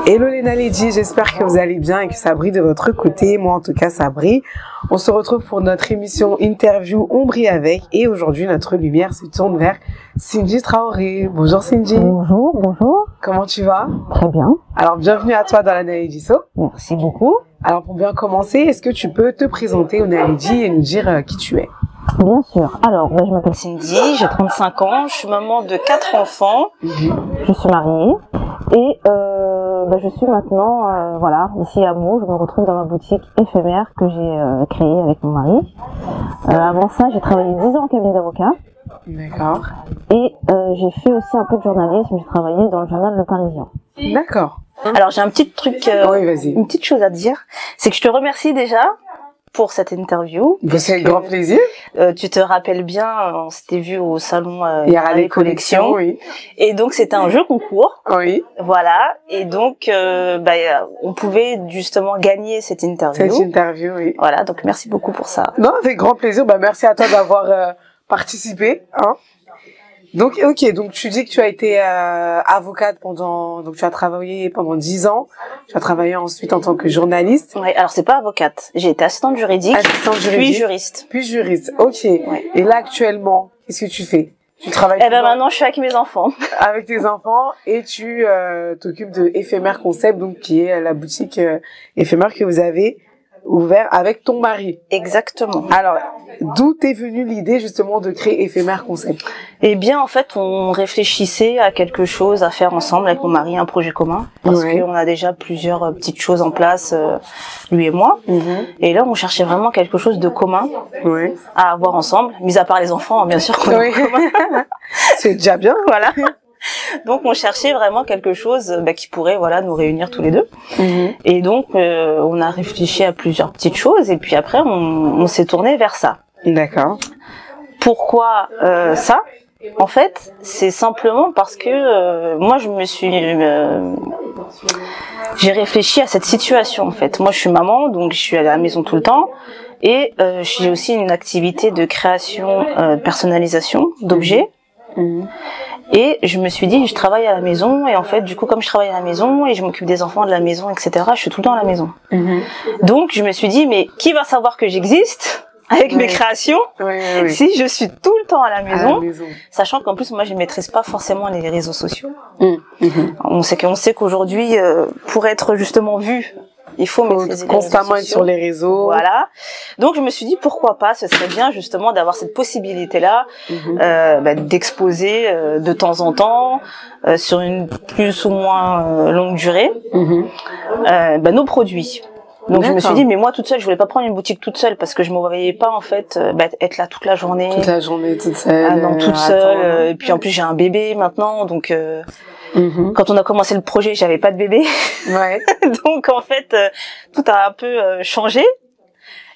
Hello les Naledi, j'espère que vous allez bien et que ça brille de votre côté. Moi en tout cas ça brille. On se retrouve pour notre émission interview On brille avec et aujourd'hui notre lumière se tourne vers Cindy Traoré. Bonjour Cindy. Bonjour, bonjour. Comment tu vas? Très bien. Alors bienvenue à toi dans la Naledi Show. Merci beaucoup. Alors pour bien commencer, est-ce que tu peux te présenter aux Naledi et nous dire qui tu es? Bien sûr. Alors, je m'appelle Cindy, j'ai 35 ans, je suis maman de 4 enfants, je suis mariée et je suis maintenant ici à Meaux. Je me retrouve dans ma boutique éphémère que j'ai créée avec mon mari. Avant ça, j'ai travaillé 10 ans en cabinet d'avocat. D'accord. Et j'ai fait aussi un peu de journalisme, j'ai travaillé dans le journal Le Parisien. D'accord. Alors, j'ai un petit truc, oui, vas-y. une petite chose à dire, c'est que je te remercie déjà pour cette interview. C'est un grand plaisir. Tu te rappelles bien, on s'était vu au salon hier à les collections, oui. Et donc c'était un jeu concours. Oui. Voilà. Et donc on pouvait justement gagner cette interview. Cette interview, oui. Voilà. Donc merci beaucoup pour ça. Non, avec grand plaisir. Merci à toi d'avoir participé. Hein. Donc, ok, donc tu dis que tu as été avocate donc tu as travaillé pendant 10 ans. Tu as travaillé ensuite en tant que journaliste. Oui, alors c'est pas avocate. J'ai été assistante juridique, puis juriste. Puis juriste, ok. Ouais. Et là, actuellement, qu'est-ce que tu fais? Tu travailles maintenant, je suis avec mes enfants. Avec tes enfants et tu t'occupes de Éphémère Concept, donc qui est la boutique éphémère que vous avez ouvert avec ton mari. Exactement. Alors, d'où t'es venue l'idée justement de créer Éphémère Concept? Eh bien, en fait, on réfléchissait à quelque chose à faire ensemble avec mon mari, un projet commun, parce qu'on a déjà plusieurs petites choses en place, lui et moi. Et là, on cherchait vraiment quelque chose de commun à avoir ensemble, mis à part les enfants, bien sûr. Qu'on a en commun. C'est déjà bien, voilà. Donc on cherchait vraiment quelque chose qui pourrait nous réunir tous les deux. Et donc on a réfléchi à plusieurs petites choses et puis après on s'est tourné vers ça. D'accord. Pourquoi ça? En fait, c'est simplement parce que moi j'ai réfléchi à cette situation en fait. Moi je suis maman, donc je suis à la maison tout le temps et j'ai aussi une activité de création, personnalisation d'objets. Et je me suis dit, je travaille à la maison, et en fait, du coup, comme je travaille à la maison, et je m'occupe des enfants de la maison, etc., je suis tout le temps à la maison. Donc, je me suis dit, mais qui va savoir que j'existe avec mes créations si je suis tout le temps à la maison, sachant qu'en plus, moi, je ne maîtrise pas forcément les réseaux sociaux. On sait qu'aujourd'hui, pour être justement vu, il faut constamment être sur les réseaux. Voilà. Donc je me suis dit pourquoi pas, ce serait bien justement d'avoir cette possibilité-là, d'exposer de temps en temps, sur une plus ou moins longue durée, nos produits. Donc je me suis dit mais moi toute seule, je voulais pas prendre une boutique toute seule parce que je me voyais pas en fait être là toute la journée. Toute la journée toute seule. Non, toute seule. Et puis en plus j'ai un bébé maintenant, donc. Quand on a commencé le projet, j'avais pas de bébé. Donc en fait, tout a un peu changé.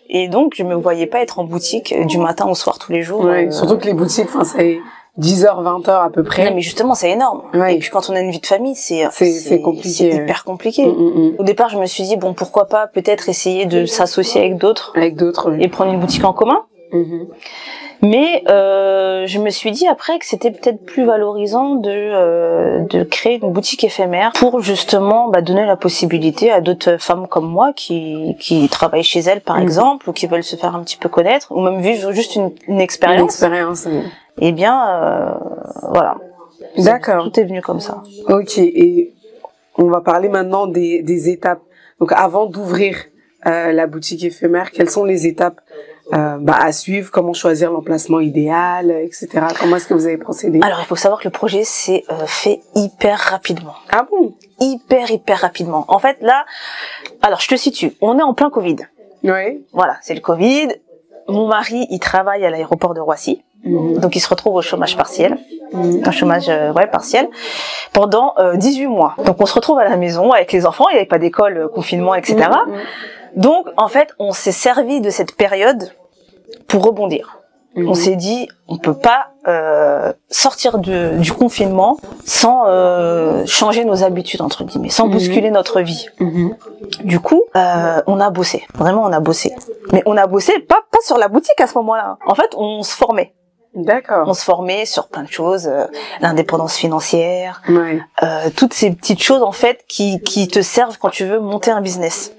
Et donc je me voyais pas être en boutique du matin au soir tous les jours. Surtout que les boutiques, c'est 10h, 20h à peu près. Non, mais justement, c'est énorme. Et puis quand on a une vie de famille, c'est compliqué. C'est hyper compliqué. Au départ, je me suis dit pourquoi pas peut-être essayer de s'associer avec d'autres. Et prendre une boutique en commun. Mais je me suis dit après que c'était peut-être plus valorisant de créer une boutique éphémère pour justement donner la possibilité à d'autres femmes comme moi qui travaillent chez elles par exemple ou qui veulent se faire un petit peu connaître ou même vivre juste une expérience. Eh bien voilà. D'accord. Tout est venu comme ça. Ok, et on va parler maintenant des étapes. Donc avant d'ouvrir la boutique éphémère, quelles sont les étapes à suivre, comment choisir l'emplacement idéal, etc. Comment est-ce que vous avez procédé? Alors, il faut savoir que le projet s'est fait hyper rapidement. Ah bon? Hyper rapidement. En fait, là, alors je te situe, on est en plein Covid. Voilà, c'est le Covid. Mon mari, il travaille à l'aéroport de Roissy. Donc, il se retrouve au chômage partiel. Un chômage partiel. Pendant 18 mois. Donc, on se retrouve à la maison avec les enfants. Il n'y avait pas d'école, confinement, etc. Donc, en fait, on s'est servi de cette période pour rebondir. On s'est dit, on peut pas sortir du confinement sans changer nos habitudes, entre guillemets, sans bousculer notre vie. Du coup, on a bossé. Vraiment, on a bossé. Mais on a bossé pas sur la boutique à ce moment-là. En fait, on se formait. D'accord. On se formait sur plein de choses, l'indépendance financière, Ouais. toutes ces petites choses en fait qui te servent quand tu veux monter un business.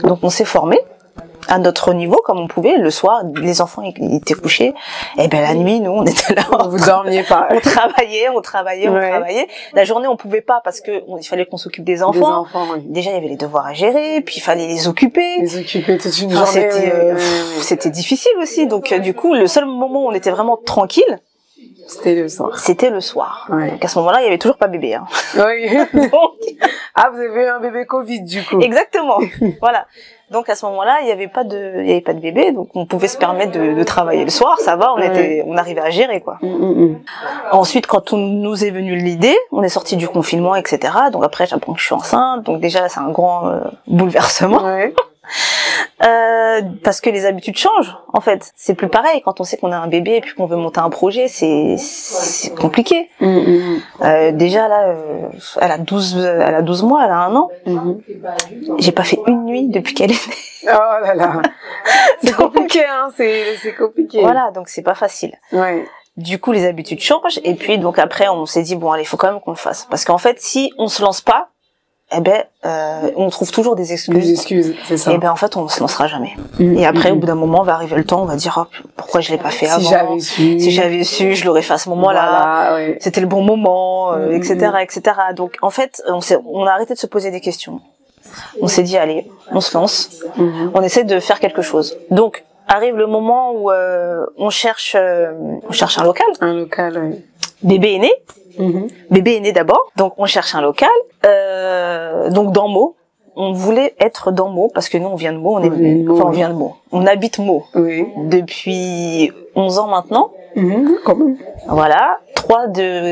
Donc on s'est formé à notre niveau comme on pouvait. Le soir, les enfants ils étaient couchés, et ben la nuit nous on était là. Vous dormiez pas. On travaillait. La journée on pouvait pas parce que il fallait qu'on s'occupe des enfants. Des enfants, oui. Déjà il y avait les devoirs à gérer, puis il fallait les occuper. Les occuper toute une journée. C'était difficile aussi. Donc du coup le seul moment où on était vraiment tranquille, c'était le soir. C'était le soir. Ouais. Donc à ce moment-là il y avait toujours pas bébé. Hein. Oui. Donc... Ah, vous avez eu un bébé Covid du coup. Exactement. Voilà. Donc à ce moment-là, il y avait pas de bébé, donc on pouvait se permettre de travailler le soir, ça va, on arrivait à gérer quoi. Ensuite, quand nous est venue l'idée, on est sorti du confinement, etc. Donc après, j'apprends que je suis enceinte, donc déjà c'est un grand bouleversement. Ouais. Parce que les habitudes changent, en fait. C'est plus pareil quand on sait qu'on a un bébé et puis qu'on veut monter un projet, c'est compliqué. Déjà là, elle a 12 mois, elle a 1 an. J'ai pas fait une nuit depuis qu'elle est née. Oh là là. C'est compliqué, hein, c'est compliqué. Voilà, donc c'est pas facile. Ouais. Du coup, les habitudes changent et puis donc après on s'est dit bon allez, faut quand même qu'on le fasse parce qu'en fait, si on se lance pas, eh ben on trouve toujours des excuses. Des excuses, c'est ça. Et ben en fait on se lancera jamais. Et après au bout d'un moment va arriver le temps, on va dire oh, pourquoi je l'ai pas fait avant. Si j'avais su, je l'aurais fait à ce moment-là. Voilà, ouais. C'était le bon moment, etc., etc. Donc en fait on a arrêté de se poser des questions. On s'est dit allez, on se lance. On essaie de faire quelque chose. Donc arrive le moment où on cherche un local. Un local, oui. Bébé est né. Bébé est né d'abord, donc on cherche un local. Donc dans Meaux, on voulait être dans Meaux parce que nous on vient de Meaux, on vient de Meaux. On habite Meaux depuis 11 ans maintenant. Quand même. Voilà, 3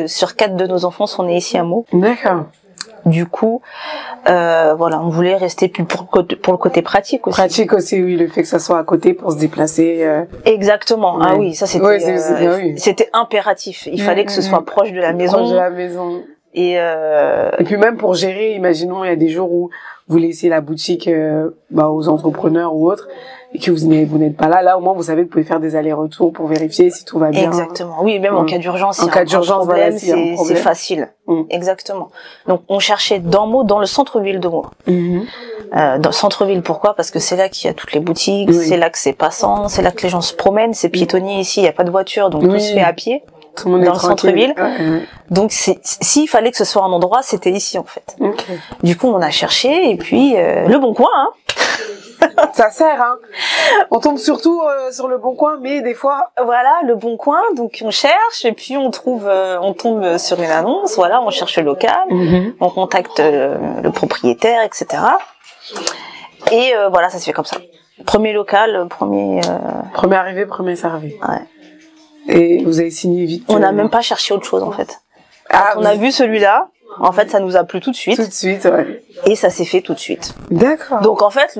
sur 4 de nos enfants sont nés ici à Meaux. D'accord. Du coup, voilà, on voulait rester plus pour le côté pratique aussi. Pratique aussi, oui, le fait que ça soit à côté pour se déplacer. Exactement. Ah oui, ça c'était c'était impératif. Il fallait que ce soit proche de la maison. Proche de la maison. Et puis même pour gérer, imaginons il y a des jours où vous laissez la boutique aux entrepreneurs ou autres et que vous n'êtes pas là, au moins vous savez que vous pouvez faire des allers-retours pour vérifier si tout va bien. Exactement. Oui, même en cas d'urgence, en cas d'urgence, voilà, c'est facile. Exactement. Donc on cherchait dans Meaux, dans le centre-ville de Meaux. Dans le centre-ville, pourquoi? Parce que c'est là qu'il y a toutes les boutiques, c'est là que c'est passant, c'est là que les gens se promènent, c'est piétonnier ici, il y a pas de voiture, donc tout se fait à pied. Tout le monde dans le centre-ville. Donc s'il fallait que ce soit un endroit, c'était ici en fait. Du coup, on a cherché et puis le Bon Coin. Hein. Ça sert, hein. On tombe surtout sur le Bon Coin, mais des fois. Voilà, le Bon Coin. Donc on cherche et puis on tombe sur une annonce. Voilà, on cherche le local, on contacte le propriétaire, etc. Et voilà, ça se fait comme ça. Premier local, premier arrivé, premier servi. Ouais. Et vous avez signé vite. On n'a même pas cherché autre chose en fait. Quand on a vu celui-là, en fait, ça nous a plu tout de suite. Tout de suite, ouais. Et ça s'est fait tout de suite. D'accord. Donc en fait,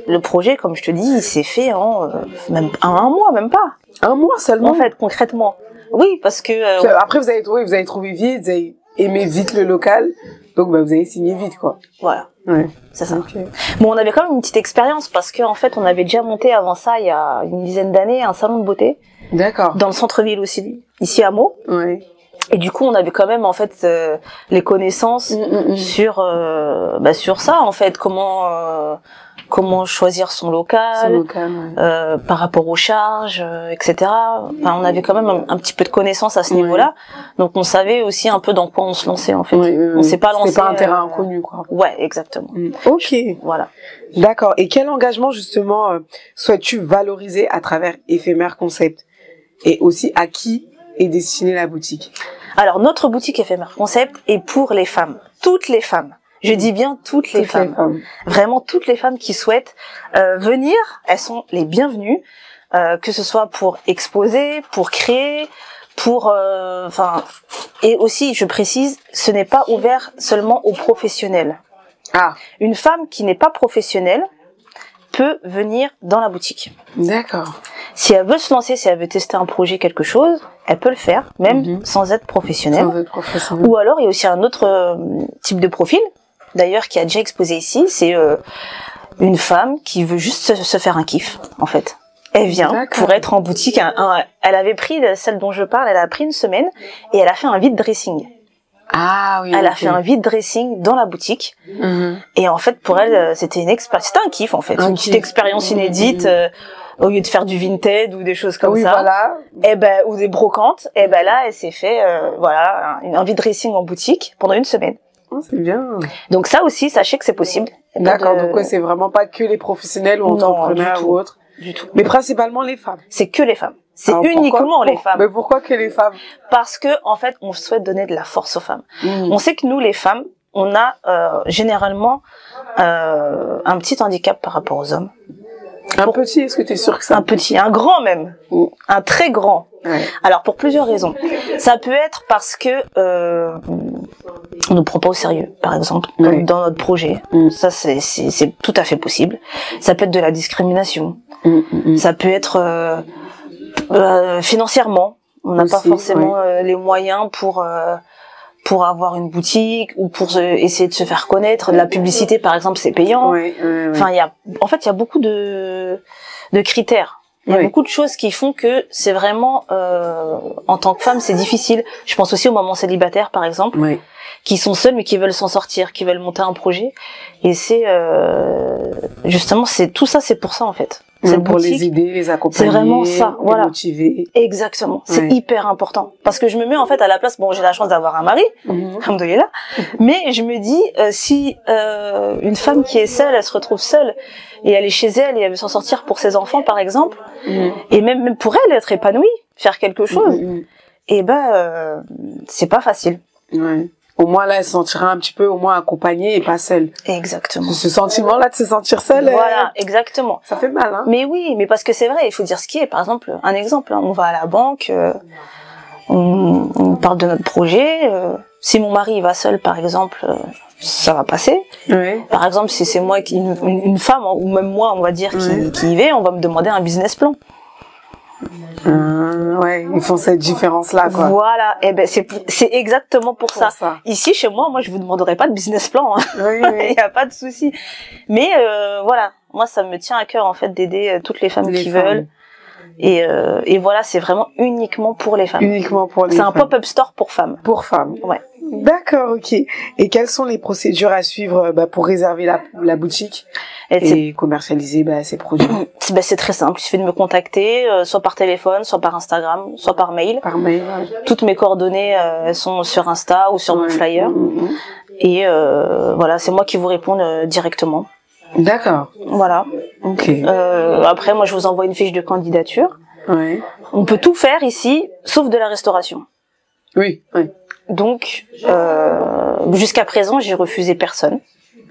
le projet, comme je te dis, il s'est fait en même un mois, même pas. Un mois seulement. En fait, concrètement. Oui, parce que. Après, vous avez trouvé vite, vous avez aimé vite le local, donc vous avez signé vite, quoi. Voilà. Ouais. C'est ça. Okay. Bon, on avait quand même une petite expérience parce que en fait, on avait déjà monté avant ça, il y a une dizaine d'années, un salon de beauté. D'accord. Dans le centre-ville aussi, ici à Meaux. Ouais. Et du coup, on avait quand même en fait les connaissances sur ça en fait, comment choisir son local, par rapport aux charges, etc. Enfin, on avait quand même un petit peu de connaissances à ce niveau-là, donc on savait aussi un peu dans quoi on se lançait en fait. On s'est pas lancé. C'était pas un terrain inconnu, quoi. Ouais, exactement. Ok. Voilà. D'accord. Et quel engagement justement souhaites-tu valoriser à travers Éphémère Concept, et aussi à qui est destinée la boutique? Alors notre boutique Éphémère Concept est pour les femmes, toutes les femmes. Je dis bien toutes les femmes. Vraiment toutes les femmes qui souhaitent venir, elles sont les bienvenues, que ce soit pour exposer, pour créer, et aussi je précise, ce n'est pas ouvert seulement aux professionnels. Ah. Une femme qui n'est pas professionnelle peut venir dans la boutique. D'accord. Si elle veut se lancer, si elle veut tester un projet, quelque chose, elle peut le faire, même sans être professionnelle. Ou alors, il y a aussi un autre type de profil, d'ailleurs, qui a déjà exposé ici, c'est une femme qui veut juste se faire un kiff, en fait. Elle vient pour être en boutique. Elle avait pris, celle dont je parle, elle a pris une semaine et elle a fait un vide dressing. Ah oui. Elle a fait un vide dressing dans la boutique. Et en fait, pour elle, c'était c'était un kiff en fait, une petite expérience inédite. Au lieu de faire du vintage ou des choses comme ça, voilà. Et ben ou des brocantes, et ben là, elle s'est fait un vide dressing en boutique pendant une semaine. Oh, c'est bien. Donc ça aussi, sachez que c'est possible. D'accord. Donc c'est vraiment pas que les professionnels ou entrepreneurs ou autres. Du tout. Mais principalement les femmes. C'est que les femmes. C'est uniquement les femmes. Mais pourquoi que les femmes? Parce que en fait, on souhaite donner de la force aux femmes. On sait que nous, les femmes, on a généralement un petit handicap par rapport aux hommes. Petit, est-ce que tu es sûr que ça? Un petit, un grand même, un très grand. Ouais. Alors pour plusieurs raisons. Ça peut être parce que on nous prend pas au sérieux, par exemple, dans notre projet. Ça c'est tout à fait possible. Ça peut être de la discrimination. Ça peut être financièrement. On n'a pas forcément les moyens pour avoir une boutique ou pour essayer de se faire connaître. De la publicité, par exemple, c'est payant. Enfin, il y a beaucoup de critères. Il y a beaucoup de choses qui font que c'est vraiment, en tant que femme, c'est difficile. Je pense aussi aux mamans célibataires, par exemple, qui sont seules mais qui veulent s'en sortir, qui veulent monter un projet. Et c'est justement, tout ça, c'est pour ça en fait. Pour les aider, les accompagner, c'est vraiment ça, les motiver. Exactement, c'est hyper important. Parce que je me mets en fait à la place, bon, j'ai la chance d'avoir un mari, alhamdoulilah, mais je me dis, si une femme qui est seule, elle se retrouve seule, et elle est chez elle, et elle veut s'en sortir pour ses enfants, par exemple, et même pour elle, être épanouie, faire quelque chose, et c'est pas facile. Au moins là, elle se sentira un petit peu au moins accompagnée et pas seule. Exactement. Ce sentiment-là de se sentir seule. Voilà, exactement. Ça fait mal, hein. Mais oui, mais parce que c'est vrai, il faut dire ce qui est. Par exemple, un exemple, on va à la banque, on parle de notre projet. Si mon mari il va seul, par exemple, ça va passer. Par exemple, si c'est moi une femme ou même moi, on va dire qui y va, on va me demander un business plan. Ils font cette différence-là, quoi. Voilà, c'est exactement pour ça. Ici, chez moi, je vous demanderai pas de business plan, hein. Il y a pas de souci. Mais voilà, moi, ça me tient à cœur en fait d'aider toutes les femmes qui veulent. Et voilà, c'est vraiment uniquement pour les femmes. Uniquement pour les femmes. C'est un pop-up store pour femmes. Pour femmes. Ouais. D'accord, ok. Et quelles sont les procédures à suivre pour réserver la boutique et commercialiser ces produits? C'est très simple, il suffit de me contacter, soit par téléphone, soit par Instagram, soit par mail. Par mail, Toutes mes coordonnées elles sont sur Insta ou sur mon flyer. Et voilà, c'est moi qui vous réponds directement. D'accord. Voilà. Ok. Après, moi, je vous envoie une fiche de candidature. On peut tout faire ici, sauf de la restauration. Oui. Donc, jusqu'à présent, j'ai refusé personne.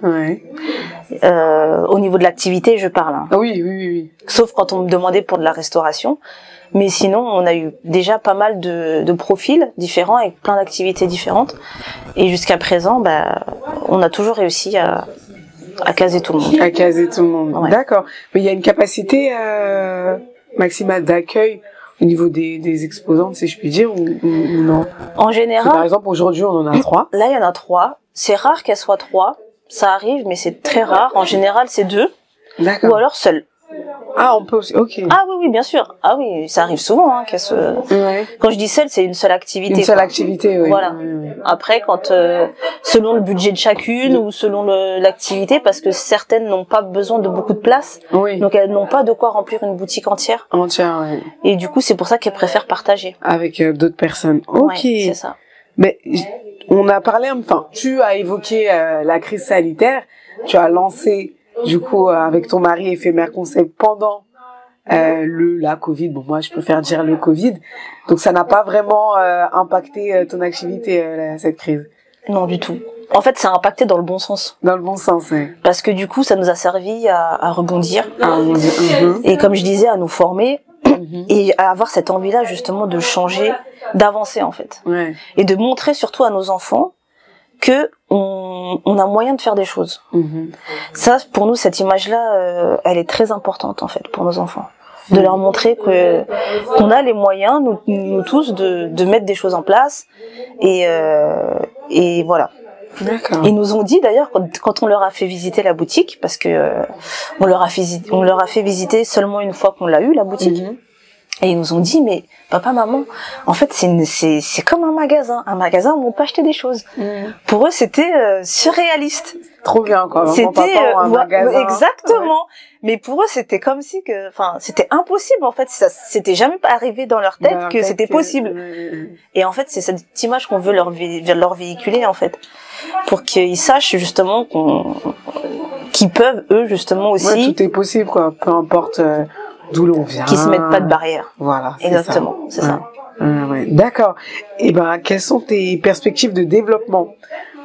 Au niveau de l'activité, je parle. Hein. Oui. Sauf quand on me demandait pour de la restauration. Mais sinon, on a eu déjà pas mal de profils différents avec plein d'activités différentes. Et jusqu'à présent, on a toujours réussi à caser tout le monde. À caser tout le monde. D'accord. Mais il y a une capacité maximale d'accueil au niveau des exposantes, si je puis dire, ou non? En général. Par exemple, aujourd'hui, on en a 3. Là, il y en a 3. C'est rare qu'elles soient 3. Ça arrive, mais c'est très rare. En général, c'est 2. D'accord. Ou alors seul. Ah, on peut aussi, ok. Ah oui, bien sûr. Ah oui, ça arrive souvent, hein, qu'elle se... Quand je dis seule, c'est une seule activité. Une seule activité, oui. Voilà. Après, quand, selon le budget de chacune ou selon l'activité, parce que certaines n'ont pas besoin de beaucoup de place. Donc elles n'ont pas de quoi remplir une boutique entière. Et du coup, c'est pour ça qu'elles préfèrent partager. Avec d'autres personnes. Ok. Ouais, c'est ça. Mais, on a parlé, tu as évoqué la crise sanitaire. Tu as lancé, du coup, avec ton mari Éphémère Concept pendant la Covid. Bon, moi, je préfère dire le Covid. Donc, ça n'a pas vraiment impacté ton activité, cette crise? Non, du tout. En fait, ça a impacté dans le bon sens. Dans le bon sens, oui. Parce que du coup, ça nous a servi à rebondir. Et comme je disais, à nous former. Et à avoir cette envie-là, justement, de changer, d'avancer, en fait. Et de montrer surtout à nos enfants que on a moyen de faire des choses. Ça, pour nous, cette image-là, elle est très importante, en fait, pour nos enfants. De leur montrer qu'on a les moyens, nous tous, de mettre des choses en place. Et voilà. D'accord. Ils nous ont dit d'ailleurs quand on leur a fait visiter la boutique, parce que on leur a fait visiter seulement une fois qu'on l'a eu la boutique. Et ils nous ont dit, mais papa, maman, en fait, c'est comme un magasin où on peut acheter des choses. Pour eux, c'était surréaliste. Trop bien, quoi. C'était un magasin. Exactement. Mais pour eux, c'était comme si c'était impossible, en fait. Ça, c'était jamais arrivé dans leur tête que c'était possible. Et en fait, c'est cette image qu'on veut leur véhiculer, en fait. Pour qu'ils sachent, justement, qu'ils peuvent, eux, justement, aussi. Ouais, tout est possible, quoi. Peu importe, d'où l'on vient. Qui se mettent pas de barrières. Voilà. Exactement. C'est ça. Ouais. D'accord. Et quelles sont tes perspectives de développement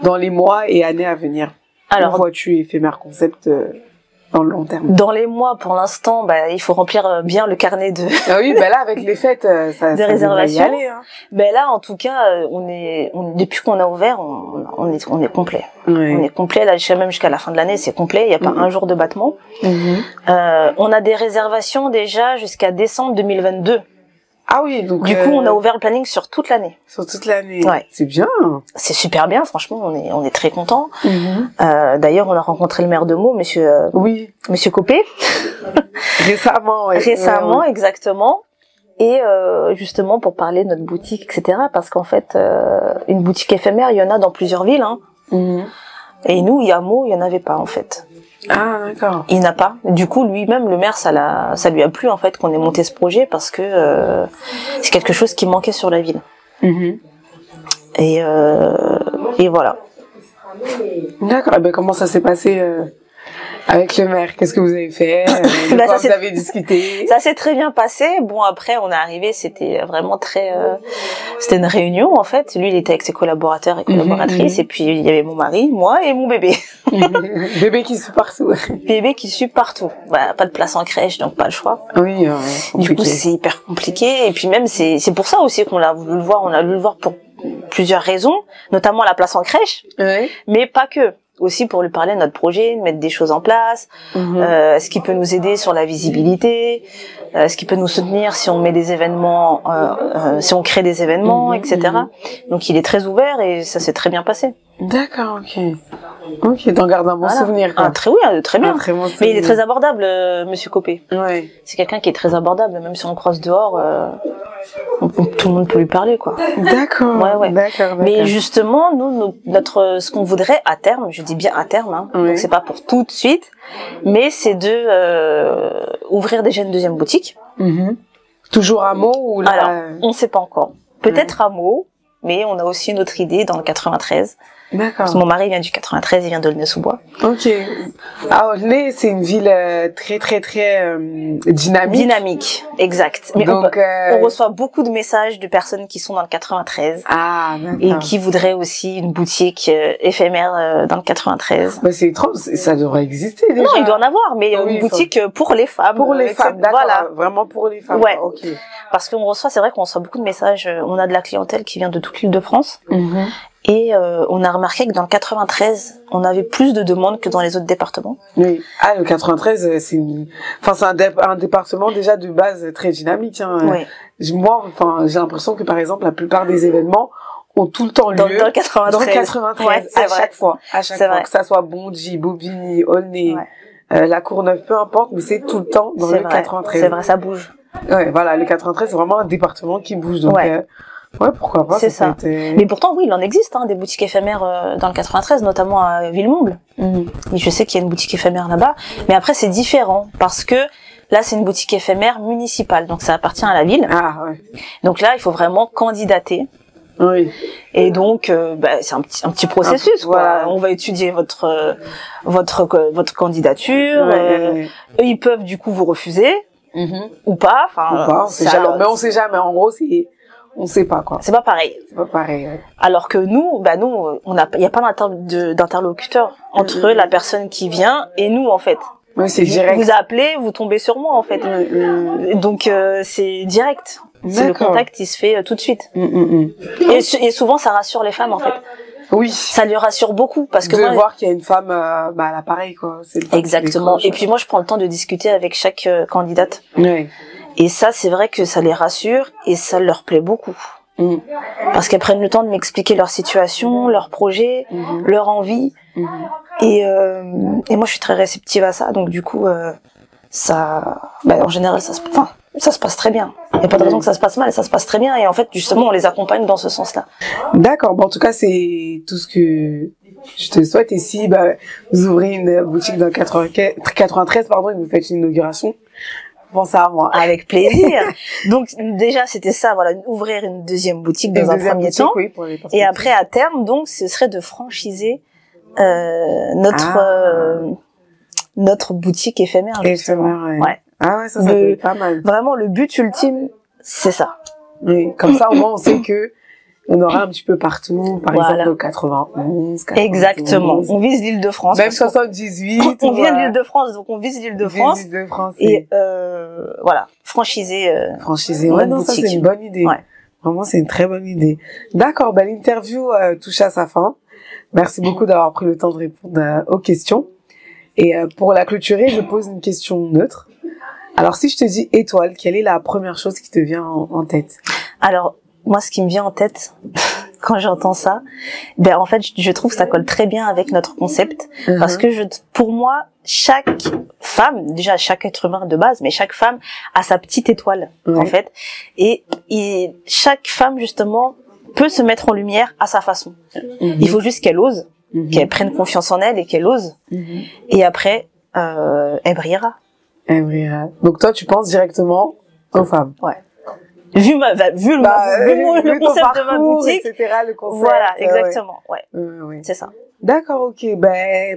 dans les mois et années à venir? Alors, vois-tu Éphémère Concept dans le long terme? Dans les mois, pour l'instant, il faut remplir bien le carnet de. Ah oui, là, avec les fêtes, ça réservations. Y aller, hein. Là, en tout cas, depuis qu'on a ouvert, on est complet. Oui. On est complet, là, même jusqu'à la fin de l'année, c'est complet. Il n'y a pas un jour de battement. On a des réservations déjà jusqu'à décembre 2022. Ah oui, donc. Du coup, on a ouvert le planning sur toute l'année. Sur toute l'année. Ouais. C'est bien. C'est super bien, franchement, on est très contents. D'ailleurs, on a rencontré le maire de Meaux, monsieur Copé. Récemment, ouais. Récemment, exactement. Et justement pour parler de notre boutique, etc. Parce qu'en fait, une boutique éphémère, il y en a dans plusieurs villes. Hein. Et nous, il y a Meaux, il y en avait pas en fait. Ah d'accord. Il n'a pas. Du coup, lui-même, le maire, ça lui a plu en fait qu'on ait monté ce projet parce que c'est quelque chose qui manquait sur la ville. Et voilà. D'accord. Et comment ça s'est passé avec le maire? Qu'est-ce que vous avez fait? Vous avez discuté? Ça s'est très bien passé. Bon, après, on est arrivé, c'était vraiment c'était une réunion, en fait. Lui, il était avec ses collaborateurs et collaboratrices. Et puis, il y avait mon mari, moi et mon bébé. Bébé qui suit partout. Bébé qui suit partout. Pas de place en crèche, donc pas le choix. Oui, du coup, c'est hyper compliqué. Et puis même, c'est pour ça aussi qu'on l'a voulu le voir. On a voulu le voir pour plusieurs raisons, notamment la place en crèche. Mais pas que. Aussi pour lui parler de notre projet, de mettre des choses en place, ce qui peut nous aider sur la visibilité, ce qui peut nous soutenir si on met des événements, si on crée des événements, etc. Donc il est très ouvert et ça s'est très bien passé. D'accord, ok, t'en gardes un bon souvenir, quoi. Très bien. Très bon. Mais il est très abordable, monsieur Copé. Ouais. C'est quelqu'un qui est très abordable, même si on le croise dehors, tout le monde peut lui parler, quoi. D'accord. Ouais. D'accord. Mais justement, ce qu'on voudrait à terme, je dis bien à terme, hein, donc c'est pas pour tout de suite, mais c'est de ouvrir déjà une deuxième boutique. Toujours à Meaux ou là? Alors, on sait pas encore. Peut-être à Meaux, mais on a aussi une autre idée dans le 93. D'accord. Parce que mon mari vient du 93, il vient d'Aulnay-sous-Bois. Ok. Aulnay, c'est une ville très dynamique. Dynamique, exact. Mais donc, on reçoit beaucoup de messages de personnes qui sont dans le 93. Ah, d'accord. Et qui voudraient aussi une boutique éphémère dans le 93. C'est étrange, ça devrait exister déjà. Non, il doit en avoir, mais une boutique pour les femmes. Pour les femmes, d'accord. Voilà. Vraiment pour les femmes. Ouais. Ok. Parce c'est vrai qu'on reçoit beaucoup de messages. On a de la clientèle qui vient de toute l'île de France. Et on a remarqué que dans le 93, on avait plus de demandes que dans les autres départements. Oui. Ah, le 93, c'est un département déjà de base très dynamique. Hein. Oui. Moi, j'ai l'impression que par exemple, la plupart des événements ont tout le temps lieu dans le 93. Dans le 93, ouais, chaque fois, que ça soit Bondy, Bobigny, Aulnay, la Courneuve, peu importe, mais c'est tout le temps dans le 93. C'est vrai, ça bouge. Ouais, voilà, le 93, c'est vraiment un département qui bouge. Donc, pourquoi pas. C'est ça. Mais pourtant, oui, il en existe, des boutiques éphémères dans le 93, notamment à Villemomble. Et je sais qu'il y a une boutique éphémère là-bas. Mais après, c'est différent parce que là, c'est une boutique éphémère municipale. Donc, ça appartient à la ville. Ah, ouais. Donc là, il faut vraiment candidater. Oui. Et donc, c'est un petit processus, quoi. Voilà. On va étudier votre candidature. Eux, ils peuvent, du coup, vous refuser. Ou pas. On sait jamais. Mais on sait jamais. En gros, on sait pas, quoi. C'est pas pareil. C'est pas pareil, ouais. Alors que nous, il y a pas d'interlocuteur entre la personne qui vient et nous, en fait. Oui, c'est direct. Vous appelez, vous tombez sur moi, en fait. Donc, c'est direct. C'est le contact, il se fait tout de suite. Et souvent, ça rassure les femmes, en fait. Oui. Ça lui rassure beaucoup parce que voir qu'il y a une femme à l'appareil, quoi. Exactement. Et puis moi, je prends le temps de discuter avec chaque candidate. Oui. Et ça, c'est vrai que ça les rassure et ça leur plaît beaucoup. Parce qu'elles prennent le temps de m'expliquer leur situation, leur projet, leur envie. Et moi, je suis très réceptive à ça. Donc, du coup, en général, ça se passe très bien. Il n'y a pas de raison que ça se passe mal, ça se passe très bien. Et en fait, justement, on les accompagne dans ce sens-là. D'accord. Bon, en tout cas, c'est tout ce que je te souhaite. Et si vous ouvrez une boutique dans 93, pardon, et vous faites une inauguration, pensez à moi. Avec plaisir. Donc déjà, c'était ça, voilà, ouvrir une deuxième boutique dans un premier temps. Oui, pour les et après, à terme, donc, ce serait de franchiser notre boutique éphémère. Éphémère, ouais. Ah ouais, ça peut être pas mal. Vraiment, le but ultime, c'est ça. Oui, comme ça, au moins, on sait que on aura un petit peu partout, par exemple, au 91, 92. Exactement. On vise l'Île-de-France. Même 78. On vient de l'Île-de-France, donc on vise l'Île-de-France. Et voilà, franchiser. Franchiser. Ouais, non, ça, c'est une bonne idée. Ouais. Vraiment, c'est une très bonne idée. D'accord, l'interview touche à sa fin. Merci beaucoup d'avoir pris le temps de répondre aux questions. Et pour la clôturer, je pose une question neutre. Alors, si je te dis étoile, quelle est la première chose qui te vient en tête? Alors, moi, ce qui me vient en tête quand j'entends ça, en fait, je trouve que ça colle très bien avec notre concept, parce que pour moi, chaque femme, déjà chaque être humain de base, mais chaque femme a sa petite étoile, en fait, et chaque femme justement peut se mettre en lumière à sa façon. Il faut juste qu'elle ose, qu'elle prenne confiance en elle et qu'elle ose, et après, elle brillera. Elle brillera. Donc toi, tu penses directement aux femmes. Ouais. Vu le concept de ma boutique, etc., le concept, voilà, exactement, ouais. C'est ça. D'accord, ok.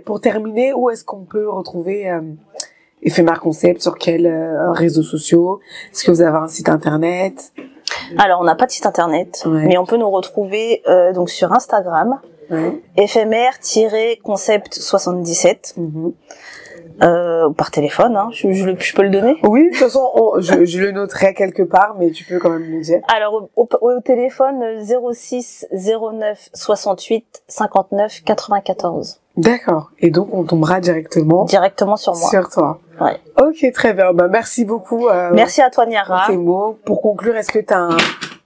Pour terminer, où est-ce qu'on peut retrouver Éphémère Concept? Sur quels réseaux sociaux? Est-ce que vous avez un site internet? Alors, on n'a pas de site internet, mais on peut nous retrouver donc sur Instagram, éphémère-concept 77. Par téléphone, hein. Je peux le donner? Oui, de toute façon, je le noterai quelque part, mais tu peux quand même le dire. Alors, au téléphone, 06 09 68 59 94. D'accord. Et donc, on tombera directement sur moi. Sur toi. Ouais. Ok, très bien. Merci beaucoup. Merci à toi, Niara. Pour tes mots. Pour conclure, est-ce que tu as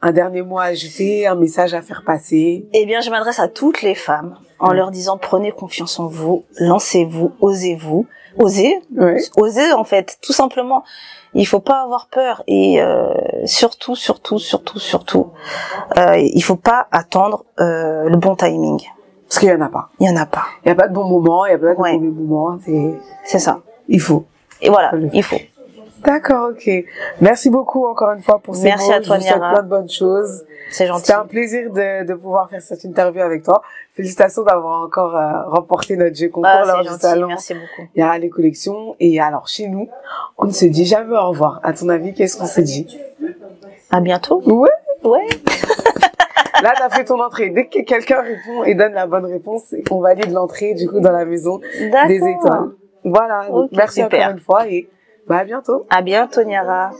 un dernier mot à ajouter, un message à faire passer? Eh bien, je m'adresse à toutes les femmes en leur disant, prenez confiance en vous, lancez-vous, osez-vous. Osez en fait, tout simplement. Il faut pas avoir peur et surtout, il faut pas attendre le bon timing. Parce qu'il y en a pas. Il y en a pas. Il y a pas de bon moment, il y a pas de mauvais moment. C'est ça. Il faut. Et voilà, il faut. D'accord, ok. Merci beaucoup encore une fois pour ces mots. Merci à toi, Niara. Je vous souhaite plein de bonnes choses. C'est gentil. C'était un plaisir de pouvoir faire cette interview avec toi. Félicitations d'avoir encore remporté notre jeu concours lors du salon. Merci beaucoup. Niara les collections. Et alors, chez nous, on ne se dit jamais au revoir. À ton avis, qu'est-ce qu'on se dit? À bientôt. Ouais. Là, t'as fait ton entrée. Dès que quelqu'un répond et donne la bonne réponse, on valide l'entrée, du coup, dans la maison des étoiles. Voilà. Donc, merci encore une fois et à bientôt. À bientôt, Niara.